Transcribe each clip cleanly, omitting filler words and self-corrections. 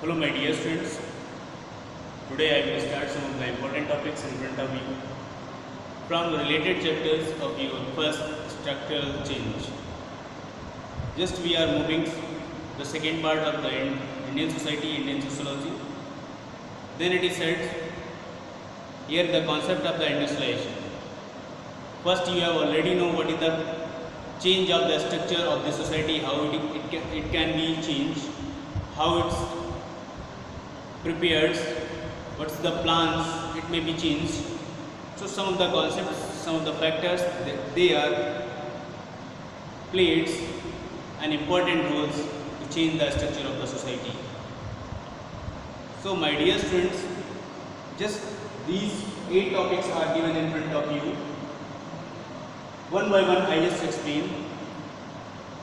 Hello my dear students, today I will start some of the important topics in front of you from the related chapters of your first structural change. Just we are moving the second part of the Indian society, Indian sociology. Then it is said here the concept of the industrialization. First you have already know what is the change of the structure of the society, how it can be changed, how it's prepared, what's the plans, it may be changed. So some of the concepts, some of the factors, they are played an important roles to change the structure of the society. So my dear students, just these 8 topics are given in front of you. One by one I just explain.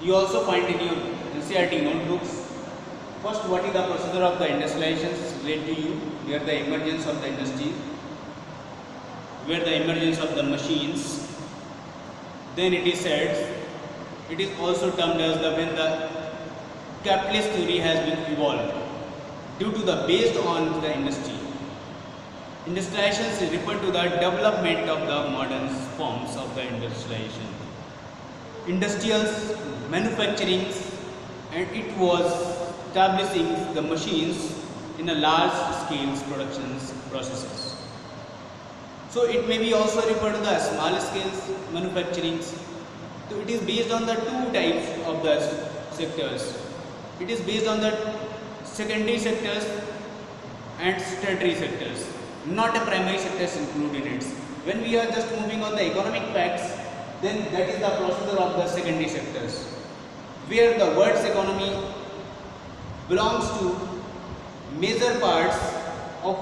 You also find in your NCERT notebooks. First, what is the procedure of the industrialization related to you, where the emergence of the industry, where the emergence of the machines. Then it is said, it is also termed as the when the capitalist theory has been evolved due to the based on the industry. Industrialization is referred to the development of the modern forms of the industrialization. Industrial manufacturing, and it was establishing the machines in a large scale production processes. So it may be also referred to the small scale manufacturing. So it is based on the 2 types of the sectors. It is based on the secondary sectors and tertiary sectors. Not a primary sectors included in it. When we are just moving on the economic facts, then that is the procedure of the secondary sectors, where the world's economy belongs to major parts of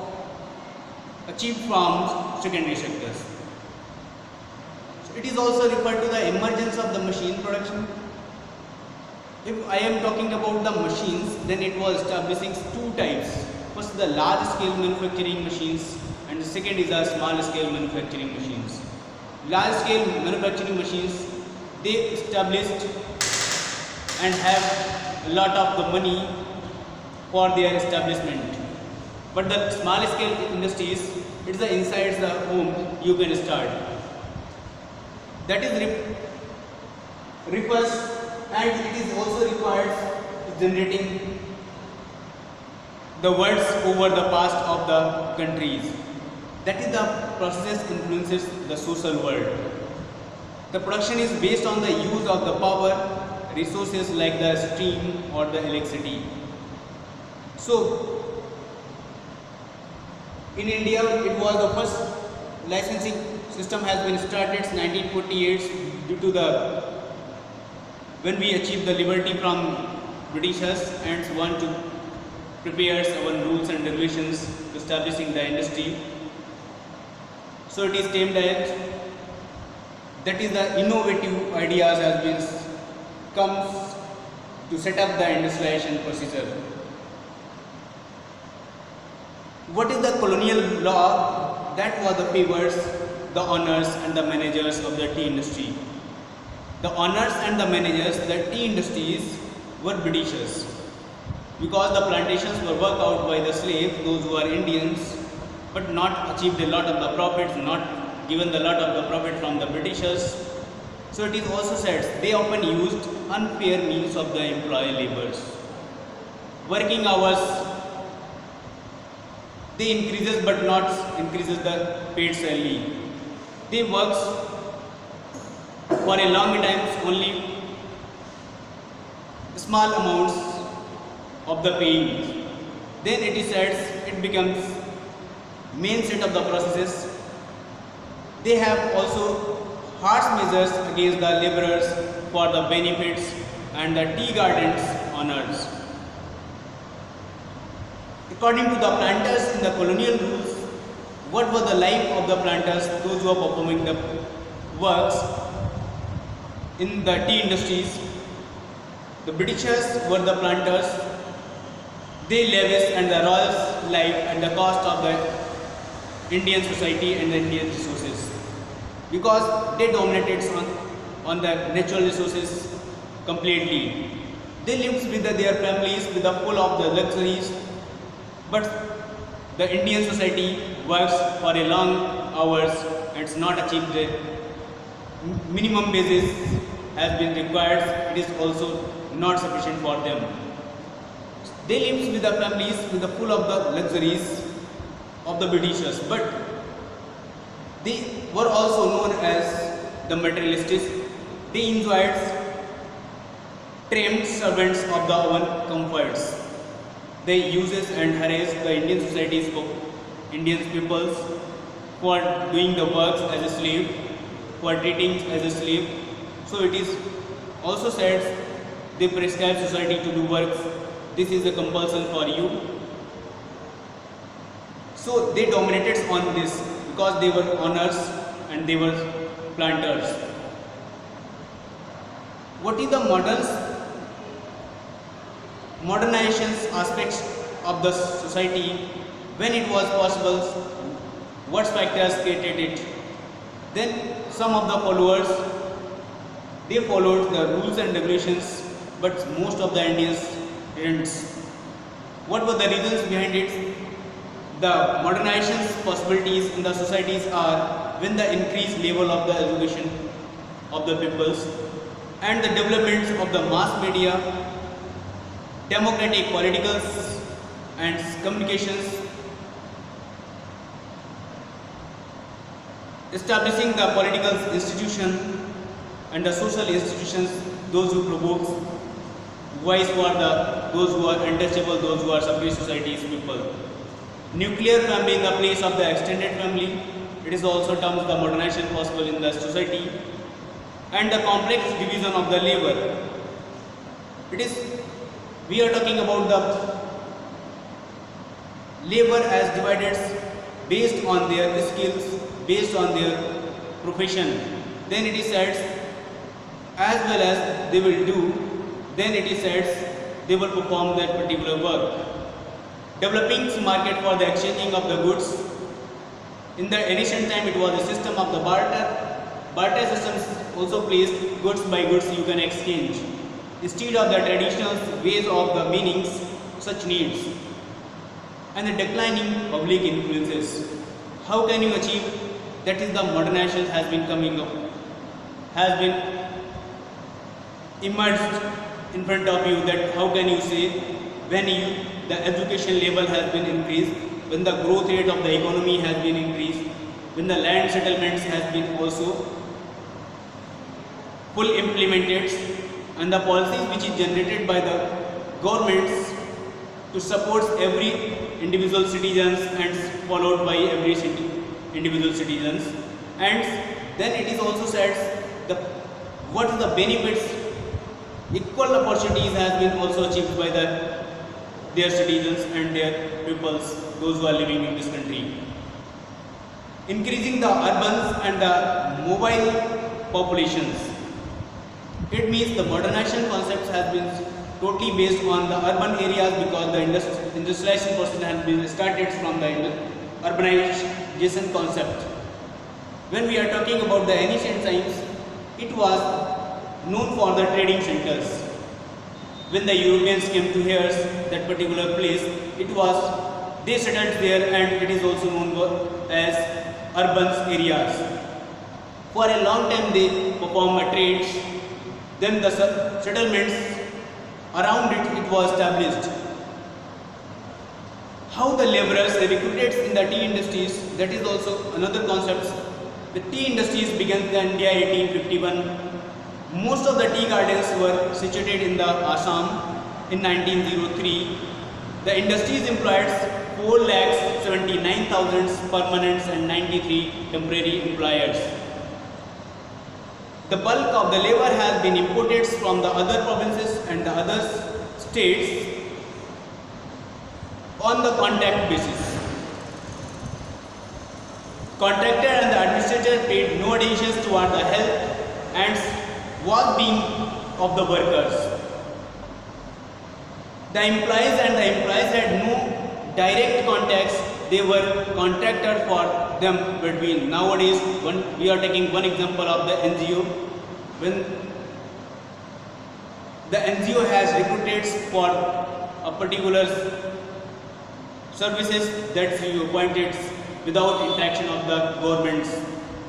achieved from secondary sectors. So it is also referred to the emergence of the machine production. If I am talking about the machines, then it was establishing 2 types. First, the large scale manufacturing machines, and the second is the small scale manufacturing machines. Large scale manufacturing machines, they established and have a lot of the money for their establishment. But the small scale industries, it's the inside the home you can start. That is refers, and it is also required generating the words over the past of the countries. That is the process influences the social world. The production is based on the use of the power resources like the steam or the electricity. So in India, it was the first licensing system has been started in 1948 due to the when we achieved the liberty from Britishers and want to prepare our rules and regulations to establishing the industry. So it is aimed at that is the innovative ideas has been comes to set up the industrialization procedure. What is the colonial law? That was the favors the owners and the managers of the tea industry. The owners and the managers, the tea industries were Britishers, because the plantations were worked out by the slaves, those who are Indians, but not achieved a lot of the profits, not given a lot of the profit from the Britishers. So it is also said they often used unfair means of the employee laborers. Working hours, they increases but not increases the paid salary. They works for a long time only small amounts of the pay. Then it is said it becomes main set of the processes. They have also harsh measures against the laborers for the benefits and the tea gardens owners. According to the planters in the colonial rules, what was the life of the planters, those who are performing the works in the tea industries? The Britishers were the planters. They lavished and the royals' life and the cost of the Indian society and the Indian resources, because they dominated on the natural resources completely. They lived with their families with the full of the luxuries but the Indian society works for a long hours and it's not achieved the minimum basis has been required. It is also not sufficient for them. They live with the families with the full of the luxuries of the Britishers, but they were also known as the materialists. They enjoyed trimmed servants of the own comforts. They uses and harass the Indian societies for Indian peoples for doing the works as a slave, for treating as a slave. So it is also said they prescribe society to do works. This is a compulsion for you. So they dominated on this because they were owners and they were planters. What is the modernizations aspects of the society when it was possible? What factors created it? Then some of the followers, they followed the rules and regulations, but most of the Indians didn't. What were the reasons behind it? The modernizations possibilities in the societies are when the increased level of the education of the peoples and the developments of the mass media, democratic politicals and communications, establishing the political institution and the social institutions, those who provoke voice for those who are untouchable, those who are separate societies people. Nuclear family in the place of the extended family, it is also termed the modernization possible in the society, and the complex division of the labor. It is, we are talking about the labor as divided based on their skills, based on their profession. Then it is said, as well as they will do, then it is said they will perform that particular work. Developing market for the exchanging of the goods. In the ancient time, it was a system of the barter. Barter systems also placed goods by goods you can exchange, instead of the traditional ways of the meanings such needs. And the declining public influences. How can you achieve? That is the modernization has been coming up, has been emerged in front of you. That how can you say when the education level has been increased, when the growth rate of the economy has been increased, when the land settlements has been also full implemented, and the policies which is generated by the governments to support every individual citizens and followed by every individual citizens. And then it is also said what is the benefits, equal opportunities has been also achieved by their citizens and their peoples, those who are living in this country. Increasing the urbans and the mobile populations. It means the modernization concepts has been totally based on the urban areas because the industrialization process has been started from the urbanization concept. When we are talking about the ancient times, it was known for the trading centers. When the Europeans came to here, that particular place, they settled there, and it is also known as urban areas. For a long time they performed a trade, then the settlements around it was established. How the laborers recruited in the tea industries, that is also another concept. The tea industries began in India 1851. Most of the tea gardens were situated in the Assam in 1903. The industries employed 4,79,000 permanent and 93 temporary employers. The bulk of the labor has been imported from the other provinces and the other states on the contract basis. Contractor and the administrator paid no additions toward the health and well-being of the workers. The employees had no direct contacts, they were contracted for them between. Nowadays, we are taking one example of the NGO. When the NGO has recruited for a particular services that you appointed without interaction of the governments.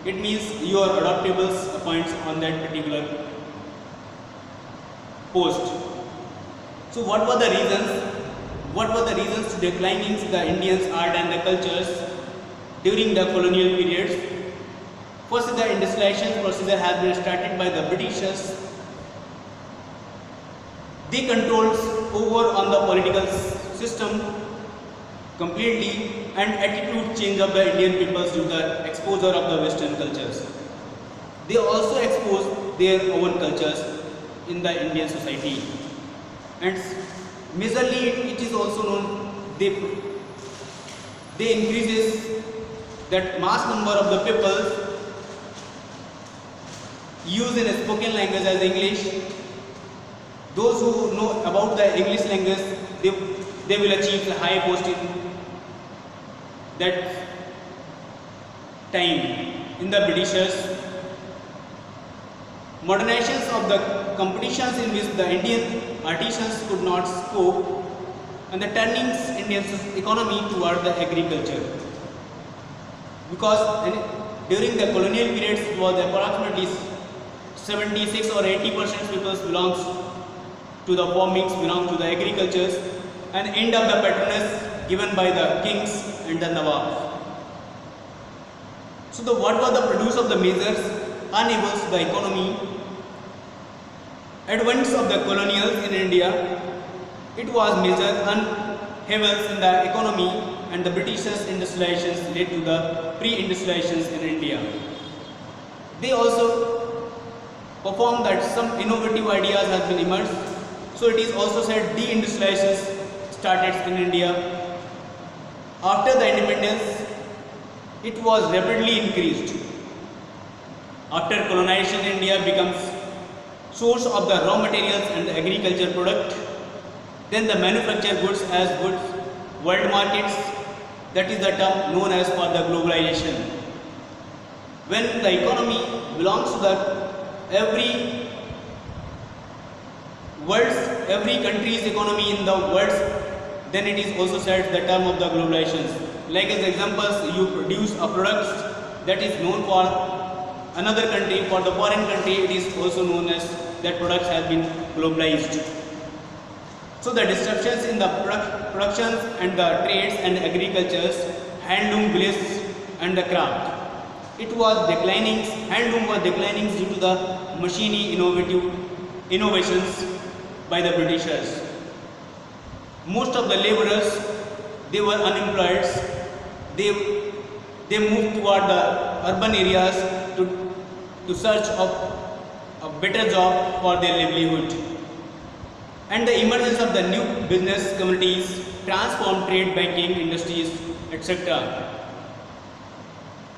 It means you are adaptable appoints on that particular post. So what were the reasons? What were the reasons to declining the Indians' art and the cultures during the colonial periods? First, the industrialization procedure has been started by the Britishers. They controlled over on the political system completely, and attitude change of the Indian peoples due to the exposure of the Western cultures. They also exposed their own cultures in the Indian society, and majorly it is also known they increases that mass number of the people use in a spoken language as English. Those who know about the English language, they will achieve a high post in that time. In the Britishers, modernizations of the competitions in which the Indian artisans could not cope, and the turning Indian economy toward the agriculture. Because during the colonial periods, it was approximately 76 or 80% people belongs to the farmings, belong to the agricultures, and end of the patronage given by the kings and the Nawabs. So what was the produce of the measures enables the economy? Advance of the colonials in India, it was major upheavals in the economy, and the Britishers' industrializations led to the pre-industrializations in India. They also performed that some innovative ideas have been emerged. So it is also said de-industrializations started in India. After the independence, it was rapidly increased. After colonization, India becomes source of the raw materials and the agriculture product. Then the manufactured goods as goods, world markets, that is the term known as for the globalization. When the economy belongs to the every country's economy in the world, then it is also said the term of the globalization. Like as examples, you produce a product that is known for another country, for the foreign country it is also known as that products have been globalized. So the disruptions in the productions and the trades and agricultures, handloom, villages and the craft, it was declining. Handloom was declining due to the machinery innovations by the Britishers. Most of the laborers, they were unemployed. They moved toward the urban areas to search of a better job for their livelihood. And the emergence of the new business communities transformed trade, banking, industries, etc.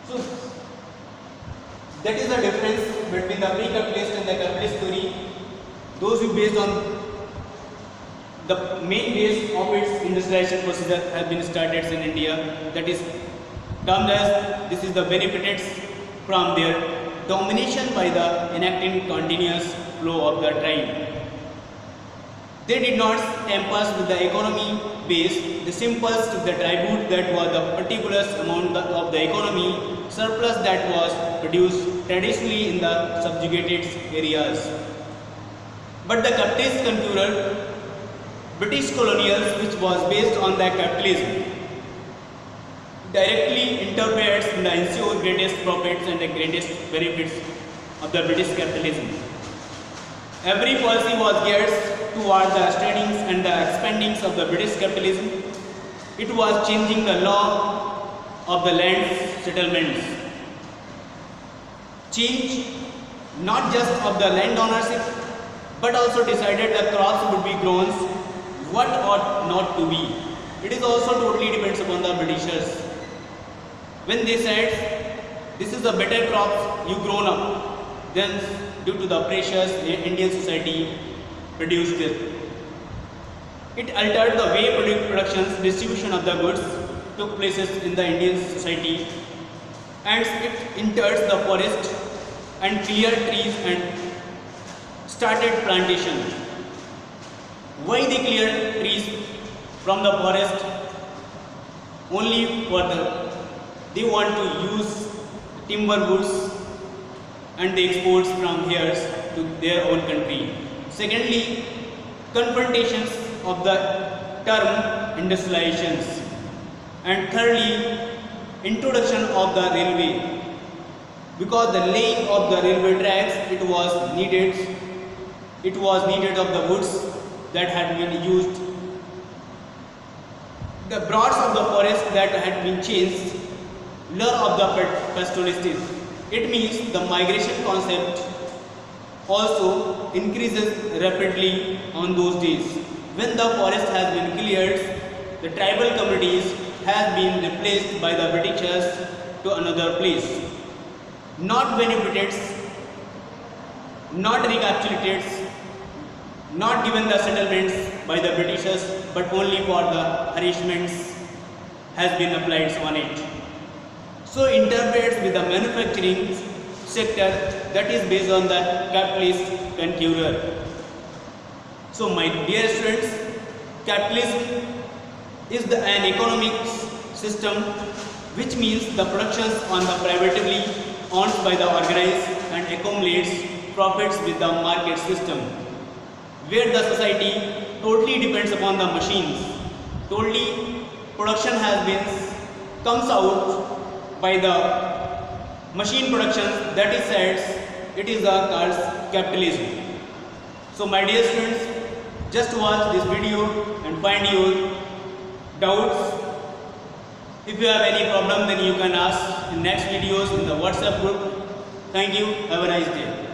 So that is the difference between the pre-capitalist and the capitalist theory. Those who based on the main base of its industrialization procedure has been started in India, that is termed as this is the benefited from their domination by the enacting continuous flow of the tribe. They did not tamper with the economy base, the simples to the tribute that was the particular amount of the economy surplus that was produced traditionally in the subjugated areas. But the capitalist concluded British colonials, which was based on the capitalism, directly interferes in the ensure greatest profits and the greatest benefits of the British capitalism. Every policy was geared toward the steadings and the expandings of the British capitalism. It was changing the law of the land settlements. Change not just of the land ownership, but also decided the crops would be grown, what ought not to be. It is also totally depends upon the Britishers. When they said this is a better crop you grown up, then due to the pressures Indian society produced it. It altered the way productions, distribution of the goods took places in the Indian society, and it enters the forest and cleared trees and started plantation. Why they cleared trees from the forest? only for they want to use timber woods and the exports from here to their own country. Secondly, confrontations of the term industrializations. And thirdly, introduction of the railway. Because the laying of the railway tracks, it was needed of the woods that had been used. The broads of the forest that had been changed, lure of the pastoralists. It means the migration concept also increases rapidly on those days. When the forest has been cleared, the tribal communities has been replaced by the Britishers to another place. Not benefited, not recapitulated, not given the settlements by the Britishers, but only for the harassments has been applied on it. So interferes with the manufacturing sector that is based on the capitalist concurrence. So my dear students, capitalism is an economic system which means the productions on the privately owned by the organized and accumulates profits with the market system, where the society totally depends upon the machines. Totally production comes out by the machine production, that is said it is called capitalism. So my dear students, just watch this video and find your doubts. If you have any problem, then you can ask in next videos in the WhatsApp group. Thank you. Have a nice day.